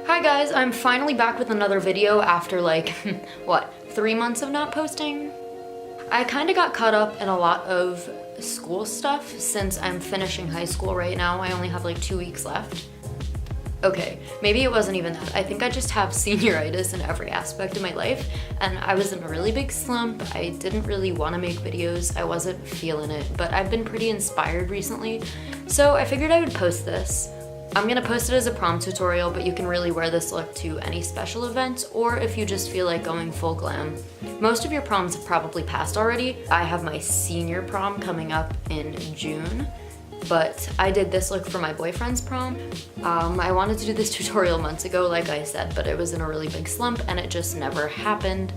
Hi guys, I'm finally back with another video after like, what, 3 months of not posting? I kind of got caught up in a lot of school stuff since I'm finishing high school right now. I only have like 2 weeks left. Okay, maybe it wasn't even that. I think I just have senioritis in every aspect of my life, and I was in a really big slump. I didn't really want to make videos. I wasn't feeling it, but I've been pretty inspired recently, so I figured I would post this. I'm gonna post it as a prom tutorial, but you can really wear this look to any special events or if you just feel like going full glam. Most of your proms have probably passed already. I have my senior prom coming up in June, but I did this look for my boyfriend's prom. I wanted to do this tutorial months ago, like I said, but it was in a really big slump and it just never happened.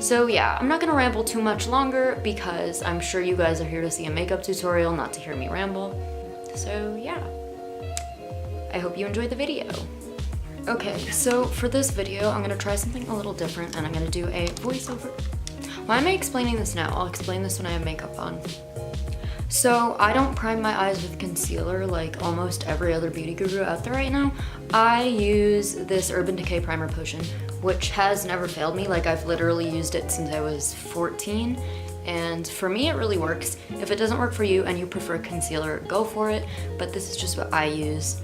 So yeah, I'm not gonna ramble too much longer because I'm sure you guys are here to see a makeup tutorial, not to hear me ramble. So yeah. I hope you enjoyed the video. Okay, so for this video, I'm gonna try something a little different and I'm gonna do a voiceover. Why am I explaining this now? I'll explain this when I have makeup on. So I don't prime my eyes with concealer like almost every other beauty guru out there right now. I use this Urban Decay primer potion, which has never failed me. Like I've literally used it since I was 14. And for me, it really works. If it doesn't work for you and you prefer concealer, go for it. But this is just what I use.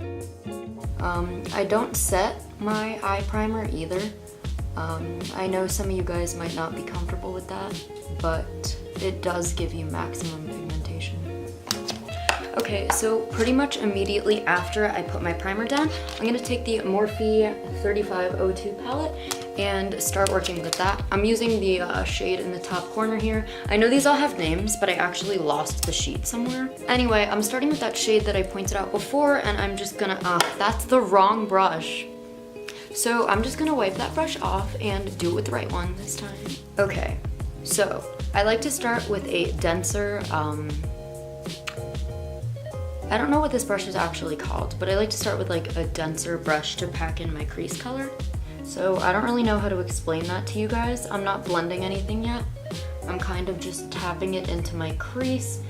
I don't set my eye primer either. I know some of you guys might not be comfortable with that, but it does give you maximum pigmentation. Okay, so pretty much immediately after I put my primer down, I'm gonna take the Morphe 3502 palette and start working with that. I'm using the shade in the top corner here. I know these all have names, but I actually lost the sheet somewhere. Anyway, I'm starting with that shade that I pointed out before, and I'm just gonna, that's the wrong brush. So I'm just gonna wipe that brush off and do it with the right one this time. Okay, so I like to start with a denser, I don't know what this brush is actually called, but I like to start with like a denser brush to pack in my crease color. So I don't really know how to explain that to you guys. I'm not blending anything yet. I'm kind of just tapping it into my crease.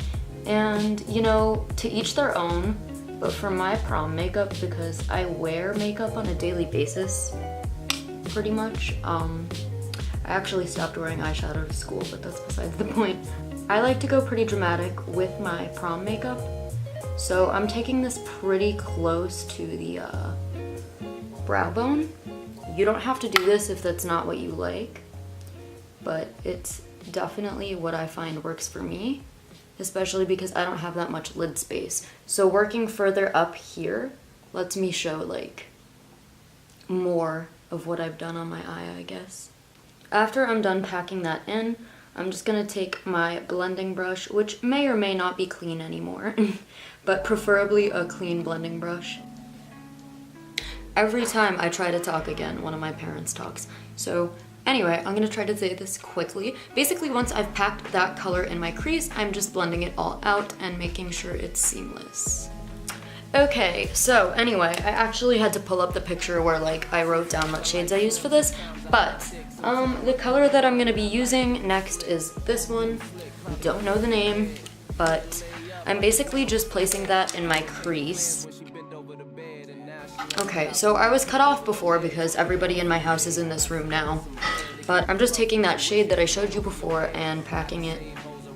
And you know, to each their own, but for my prom makeup, because I wear makeup on a daily basis, pretty much, I actually stopped wearing eyeshadow to school, but that's besides the point. I like to go pretty dramatic with my prom makeup. So I'm taking this pretty close to the brow bone. You don't have to do this if that's not what you like, but it's definitely what I find works for me, especially because I don't have that much lid space. So working further up here lets me show like more of what I've done on my eye, I guess. After I'm done packing that in, I'm just gonna take my blending brush, which may or may not be clean anymore, but preferably a clean blending brush. Every time I try to talk again, one of my parents talks. So anyway, I'm gonna try to say this quickly. Basically, once I've packed that color in my crease, I'm just blending it all out and making sure it's seamless. Okay, so anyway, I actually had to pull up the picture where like I wrote down what shades I used for this, but the color that I'm gonna be using next is this one. I don't know the name, but I'm basically just placing that in my crease. Okay, so I was cut off before because everybody in my house is in this room now, but I'm just taking that shade that I showed you before and packing it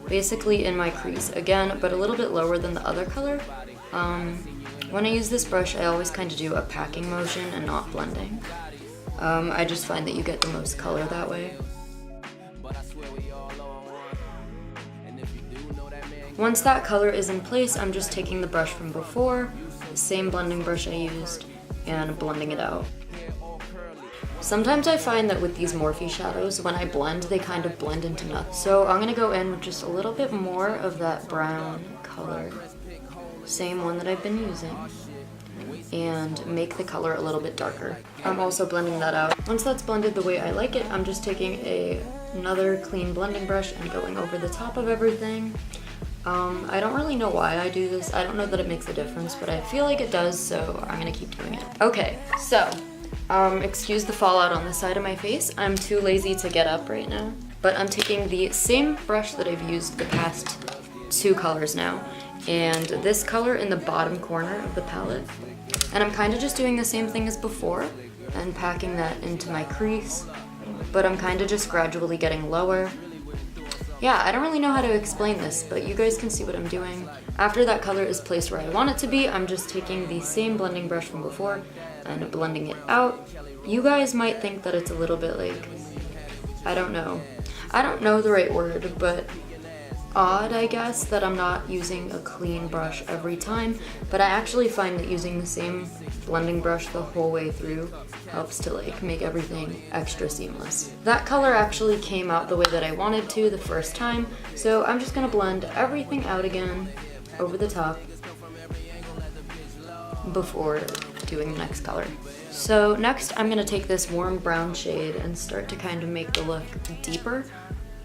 basically in my crease again, but a little bit lower than the other color. When I use this brush, I always kind of do a packing motion and not blending. I just find that you get the most color that way. Once that color is in place, I'm just taking the brush from before, the same blending brush I used, and blending it out. Sometimes I find that with these Morphe shadows, when I blend, they kind of blend into nothing. So I'm gonna go in with just a little bit more of that brown color, same one that I've been using, and make the color a little bit darker. I'm also blending that out. Once that's blended the way I like it, I'm just taking another clean blending brush and going over the top of everything. I don't really know why I do this. I don't know that it makes a difference, but I feel like it does, so I'm gonna keep doing it. Okay, so, excuse the fallout on the side of my face. I'm too lazy to get up right now, but I'm taking the same brush that I've used the past 2 colors now, and this color in the bottom corner of the palette. And I'm kind of just doing the same thing as before, and packing that into my crease, but I'm kind of just gradually getting lower. Yeah, I don't really know how to explain this, but you guys can see what I'm doing. After that color is placed where I want it to be, I'm just taking the same blending brush from before and blending it out. You guys might think that it's a little bit like, I don't know the right word, but odd, I guess, that I'm not using a clean brush every time, but I actually find that using the same blending brush the whole way through helps to like make everything extra seamless. That color actually came out the way that I wanted to the first time, so I'm just gonna blend everything out again over the top before doing the next color. So next I'm gonna take this warm brown shade and start to kind of make the look deeper.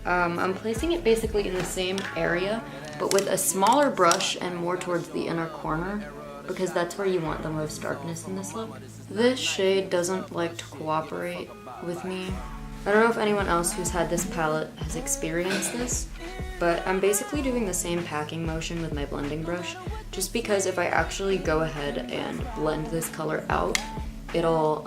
I'm placing it basically in the same area, but with a smaller brush and more towards the inner corner, because that's where you want the most darkness in this look. This shade doesn't like to cooperate with me. I don't know if anyone else who's had this palette has experienced this, but I'm basically doing the same packing motion with my blending brush, just because if I actually go ahead and blend this color out, it'll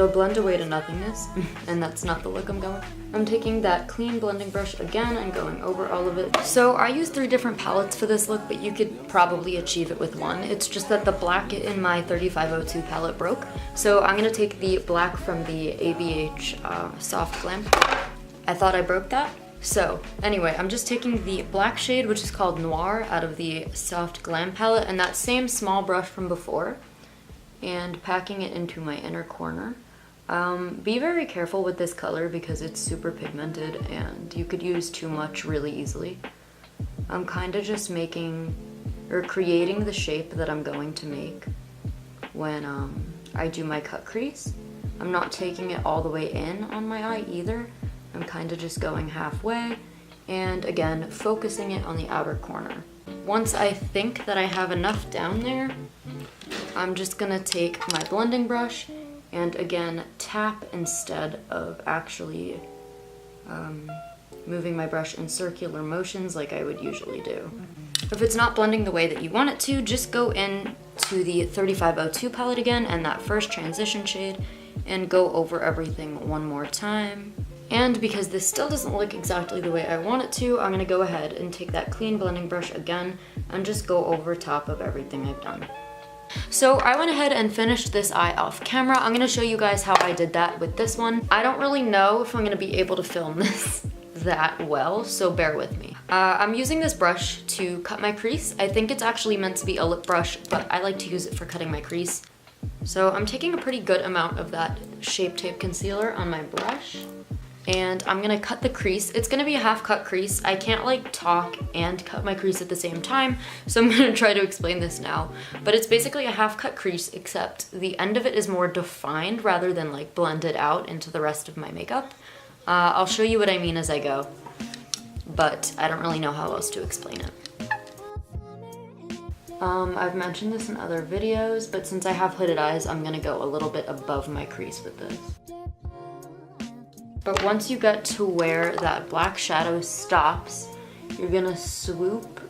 blend away to nothingness, and that's not the look I'm going. I'm taking that clean blending brush again and going over all of it. So I used 3 different palettes for this look, but you could probably achieve it with one. It's just that the black in my 3502 palette broke. So I'm gonna take the black from the ABH Soft Glam palette. I thought I broke that. So anyway, I'm just taking the black shade, which is called Noir, out of the Soft Glam palette, and that same small brush from before, and packing it into my inner corner. Be very careful with this color because it's super pigmented and you could use too much really easily. I'm kind of just creating the shape that I'm going to make when I do my cut crease. I'm not taking it all the way in on my eye either. I'm kind of just going halfway and again focusing it on the outer corner. Once I think that I have enough down there, I'm just gonna take my blending brush and again tap instead of actually moving my brush in circular motions like I would usually do. If it's not blending the way that you want it to, just go in to the 3502 palette again and that first transition shade and go over everything one more time. And because this still doesn't look exactly the way I want it to, I'm gonna go ahead and take that clean blending brush again and just go over top of everything I've done. So I went ahead and finished this eye off camera. I'm gonna show you guys how I did that with this one. I don't really know if I'm gonna be able to film this that well, so bear with me. I'm using this brush to cut my crease. I think it's actually meant to be a lip brush, but I like to use it for cutting my crease. So I'm taking a pretty good amount of that Shape Tape concealer on my brush, and I'm gonna cut the crease. It's gonna be a half cut crease. I can't like talk and cut my crease at the same time, so I'm gonna try to explain this now. But it's basically a half cut crease, except the end of it is more defined rather than like blended out into the rest of my makeup. I'll show you what I mean as I go, but I don't really know how else to explain it. I've mentioned this in other videos, but since I have hooded eyes, I'm gonna go a little bit above my crease with this. But once you get to where that black shadow stops, you're gonna swoop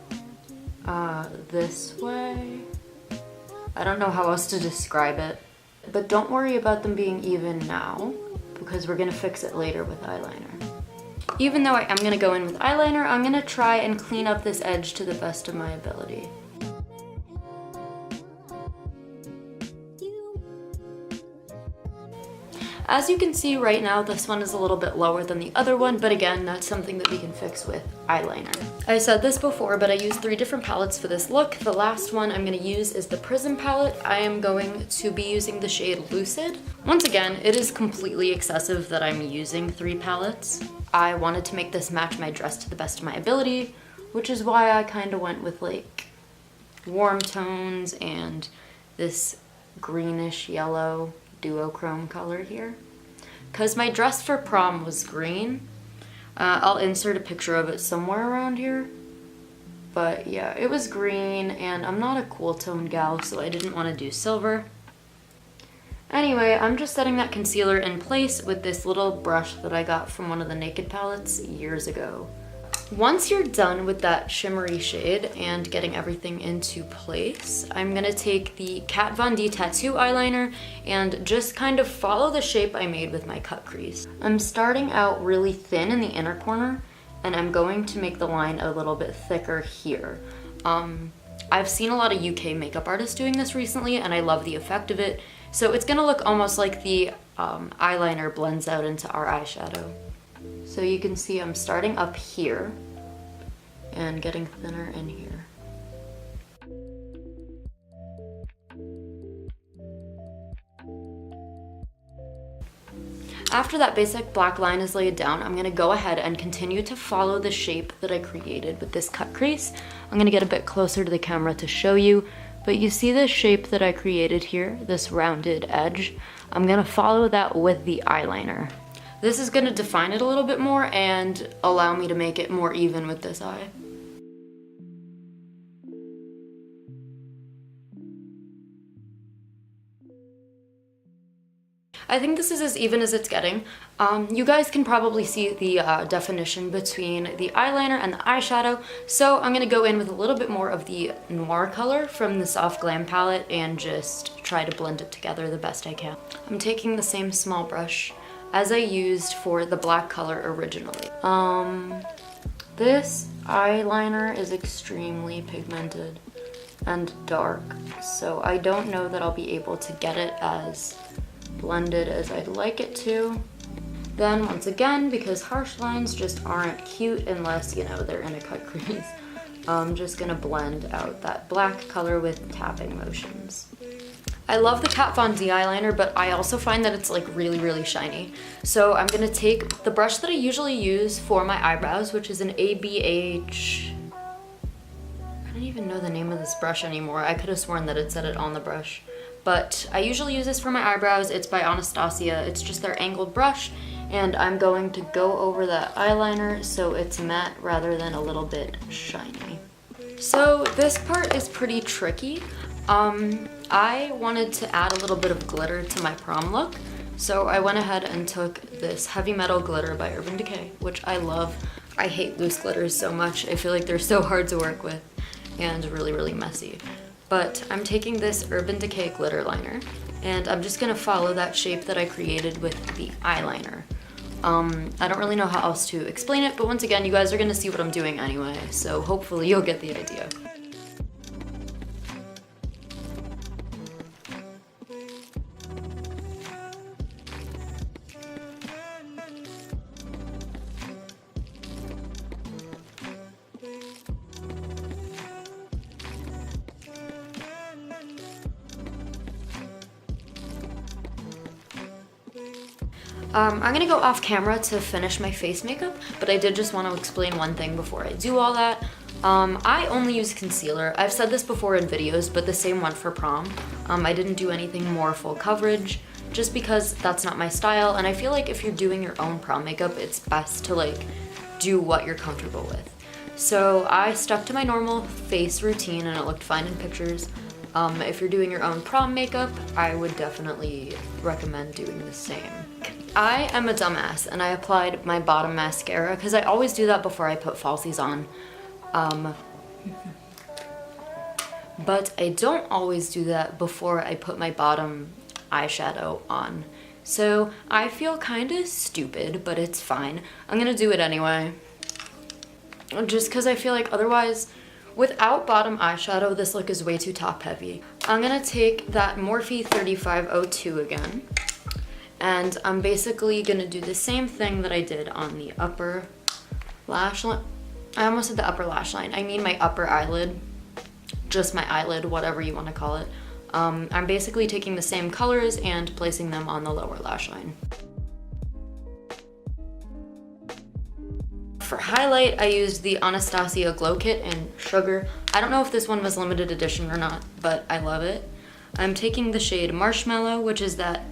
this way. I don't know how else to describe it, but don't worry about them being even now because we're gonna fix it later with eyeliner. Even though I am gonna go in with eyeliner, I'm gonna try and clean up this edge to the best of my ability. As you can see right now, this one is a little bit lower than the other one, but again, that's something that we can fix with eyeliner. I said this before, but I used 3 different palettes for this look. The last one I'm gonna use is the Prisim palette. I am going to be using the shade Lucid. Once again, it is completely excessive that I'm using 3 palettes. I wanted to make this match my dress to the best of my ability, which is why I kind of went with like warm tones and this greenish yellow duochrome color here. Because my dress for prom was green. I'll insert a picture of it somewhere around here. But yeah, it was green and I'm not a cool tone gal, so I didn't want to do silver. Anyway, I'm just setting that concealer in place with this little brush that I got from one of the Naked palettes years ago. Once you're done with that shimmery shade and getting everything into place, I'm gonna take the Kat Von D tattoo eyeliner and just kind of follow the shape I made with my cut crease. I'm starting out really thin in the inner corner, and I'm going to make the line a little bit thicker here. I've seen a lot of UK makeup artists doing this recently, and I love the effect of it. So it's gonna look almost like the eyeliner blends out into our eyeshadow. So you can see I'm starting up here and getting thinner in here. After that basic black line is laid down, I'm gonna go ahead and continue to follow the shape that I created with this cut crease. I'm gonna get a bit closer to the camera to show you, but you see this shape that I created here, this rounded edge? I'm gonna follow that with the eyeliner. This is gonna define it a little bit more and allow me to make it more even with this eye. I think this is as even as it's getting. You guys can probably see the definition between the eyeliner and the eyeshadow, so I'm gonna go in with a little bit more of the noir color from the Soft Glam palette and just try to blend it together the best I can. I'm taking the same small brush as I used for the black color originally. This eyeliner is extremely pigmented and dark, so I don't know that I'll be able to get it as blended as I'd like it to. Then once again, because harsh lines just aren't cute unless, you know, they're in a cut crease, I'm just gonna blend out that black color with tapping motions. I love the Kat Von D eyeliner, but I also find that it's like really, really shiny. So I'm gonna take the brush that I usually use for my eyebrows, which is an ABH, I don't even know the name of this brush anymore. I could have sworn that it said it on the brush. But I usually use this for my eyebrows. It's by Anastasia. It's just their angled brush, and I'm going to go over that eyeliner so it's matte rather than a little bit shiny. So this part is pretty tricky. I wanted to add a little bit of glitter to my prom look, so I went ahead and took this Heavy Metal glitter by Urban Decay, which I love. I hate loose glitters so much. I feel like they're so hard to work with and really, really messy. But I'm taking this Urban Decay glitter liner, and I'm just gonna follow that shape that I created with the eyeliner. I don't really know how else to explain it, but once again, you guys are gonna see what I'm doing anyway, so hopefully you'll get the idea. I'm gonna go off camera to finish my face makeup, but I did just want to explain one thing before I do all that. I only use concealer. I've said this before in videos, but the same one for prom. I didn't do anything more full coverage, just because that's not my style, and I feel like if you're doing your own prom makeup, it's best to like do what you're comfortable with. So I stuck to my normal face routine and it looked fine in pictures. If you're doing your own prom makeup, I would definitely recommend doing the same. I am a dumbass and I applied my bottom mascara because I always do that before I put falsies on. But I don't always do that before I put my bottom eyeshadow on. So I feel kind of stupid, but it's fine. I'm gonna do it anyway. Just because I feel like otherwise, without bottom eyeshadow, this look is way too top heavy. I'm gonna take that Morphe 3502 again. And I'm basically gonna do the same thing that I did on the upper lash line. I almost said the upper lash line. I mean my upper eyelid. Just my eyelid, whatever you wanna call it. I'm basically taking the same colors and placing them on the lower lash line. For highlight, I used the Anastasia Glow Kit in Sugar. I don't know if this one was limited edition or not, but I love it. I'm taking the shade Marshmallow, which is that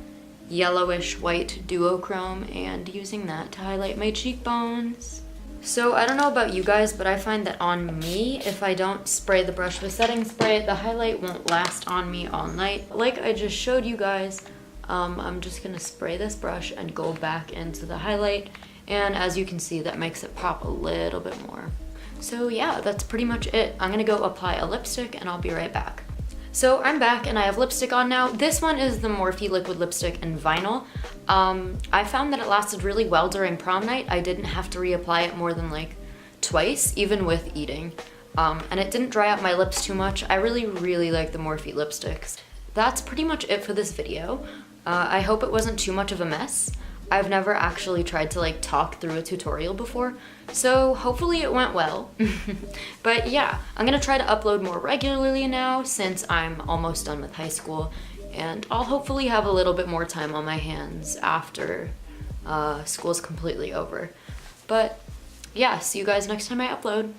yellowish white duochrome, and using that to highlight my cheekbones. So I don't know about you guys, but I find that on me, if I don't spray the brush with setting spray, the highlight won't last on me all night. Like I just showed you guys, I'm just gonna spray this brush and go back into the highlight And as you can see, that makes it pop a little bit more. So yeah, that's pretty much it. I'm gonna go apply a lipstick and I'll be right back. So I'm back and I have lipstick on now. This one is the Morphe liquid lipstick in vinyl. I found that it lasted really well during prom night. I didn't have to reapply it more than like twice, even with eating. And it didn't dry out my lips too much. I really like the Morphe lipsticks. That's pretty much it for this video. I hope it wasn't too much of a mess. I've never actually tried to like talk through a tutorial before, so hopefully it went well. But yeah, I'm gonna try to upload more regularly now since I'm almost done with high school, and I'll hopefully have a little bit more time on my hands after school's completely over. But yeah, see you guys next time I upload.